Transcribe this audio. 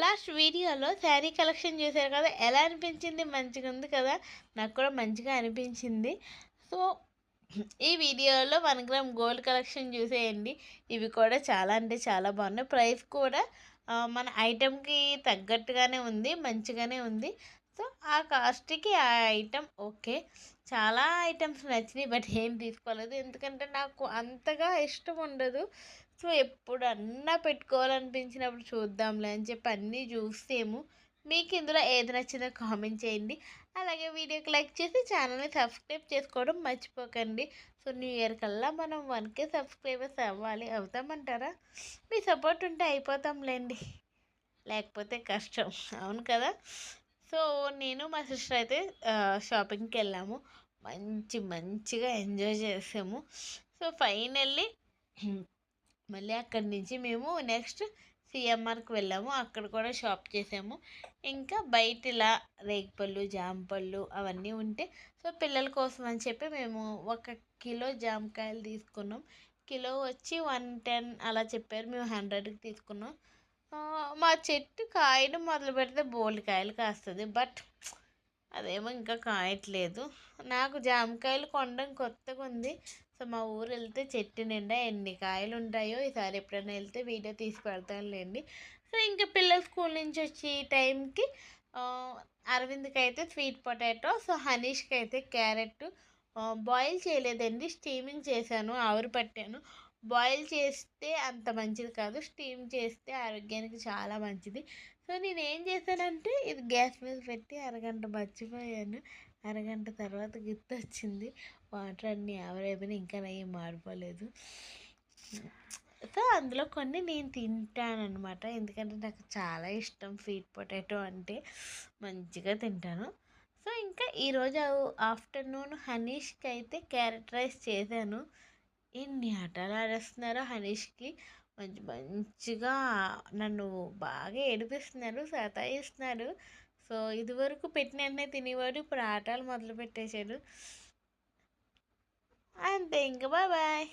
Last వీడియోలో sari collection చూశారు కదా, ఎలా అనిపించింది? మంచిగా ఉంది కదా. నాకు కూడా మంచిగా అనిపించింది. సో ఈ వీడియోలో 1 గ్రామ్ గోల్డ్ కలెక్షన్ చూసేయండి. ఇవి కూడా చాలా అంటే చాలా బాగున్నాయి. ప్రైస్ కూడా మన ఐటెంకి తగ్గట్టుగానే ఉంది, మంచిగానే ఉంది. సో ఆ కాస్ట్కి ఆ ఐటెం ఓకే. చాలా ఐటమ్స్ నచ్చినాయి, బట్ ఏం తీసుకోలేదు ఎందుకంటే నాకు అంతగా ఇష్టం ఉండదు. సో ఎప్పుడన్నా పెట్టుకోవాలనిపించినప్పుడు చూద్దాంలే అని చెప్పి అన్నీ చూస్తేమో. మీకు ఇందులో ఏది నచ్చిందో కామెంట్ చేయండి. అలాగే వీడియోకి లైక్ చేసి ఛానల్ని సబ్స్క్రైబ్ చేసుకోవడం మర్చిపోకండి. సో న్యూ ఇయర్ కల్లా మనం 1K సబ్స్క్రైబర్స్ అవ్వాలి. అవుతామంటారా? మీ సపోర్ట్ ఉంటే అయిపోతాంలేండి, లేకపోతే కష్టం. అవును కదా. సో నేను మా సిస్టర్ అయితే షాపింగ్కి వెళ్ళాము. మంచిగా ఎంజాయ్ చేసాము. సో ఫైనల్లీ మళ్ళీ అక్కడి నుంచి మేము నెక్స్ట్ సిఎంఆర్కి వెళ్ళాము. అక్కడ కూడా షాప్ చేసాము. ఇంకా బయట ఇలా రేగిపళ్ళు, జామపళ్ళు అవన్నీ ఉంటే సో పిల్లల కోసం అని చెప్పి మేము 1 కిలో జామకాయలు తీసుకున్నాం. కిలో వచ్చి 110 అలా చెప్పారు, మేము 100కి తీసుకున్నాం. మా చెట్టు కాయడం మొదలు పెడితే బోల్డ్ కాయలు కాస్తుంది, బట్ అదేమో ఇంకా కాయట్లేదు. నాకు జామకాయలు కొనడం కొత్తగా ఉంది. సో మా ఊరు వెళ్తే చెట్టు నిండా ఎన్ని కాయలు ఉంటాయో ఈసారి ఎప్పుడైనా వెళ్తే వీడియో తీసి పెడతానులేండి. సో ఇంకా పిల్లలు స్కూల్ నుంచి వచ్చి టైంకి అరవింద్కి అయితే స్వీట్ పొటాటో, సో హనీష్కి అయితే క్యారెట్. బాయిల్ చేయలేదండి, స్టీమింగ్ చేశాను, ఆవిరి పట్టాను. బాయిల్ చేస్తే అంత మంచిది కాదు, స్టీమ్ చేస్తే ఆరోగ్యానికి చాలా మంచిది. సో నేనేం చేశానంటే ఇది గ్యాస్ మీద పెట్టి అరగంట మర్చిపోయాను. అరగంట తర్వాత గుర్తొచ్చింది, వాటర్ అన్నీ ఆవిరైపోయినా ఇంకా నెయ్యి మాడిపోలేదు. సో అందులో కొన్ని నేను తింటానమాట, ఎందుకంటే నాకు చాలా ఇష్టం స్వీట్ పొటాటో అంటే, మంచిగా తింటాను. సో ఇంకా ఈరోజు ఆఫ్టర్నూన్ హనీష్కి అయితే క్యారెట్ రైస్ చేశాను. ఎన్ని ఆటలు ఆడేస్తున్నారో హనీష్కి. మంచిగా నన్ను బాగా ఏడిపిస్తున్నారు, సతాయిస్తున్నారు. సో ఇదివరకు పెట్టిన వెంటనే తినేవాడు, ఇప్పుడు ఆటలు మొదలు పెట్టేశాడు. అంతే ఇంకా బాయ్ బాయ్.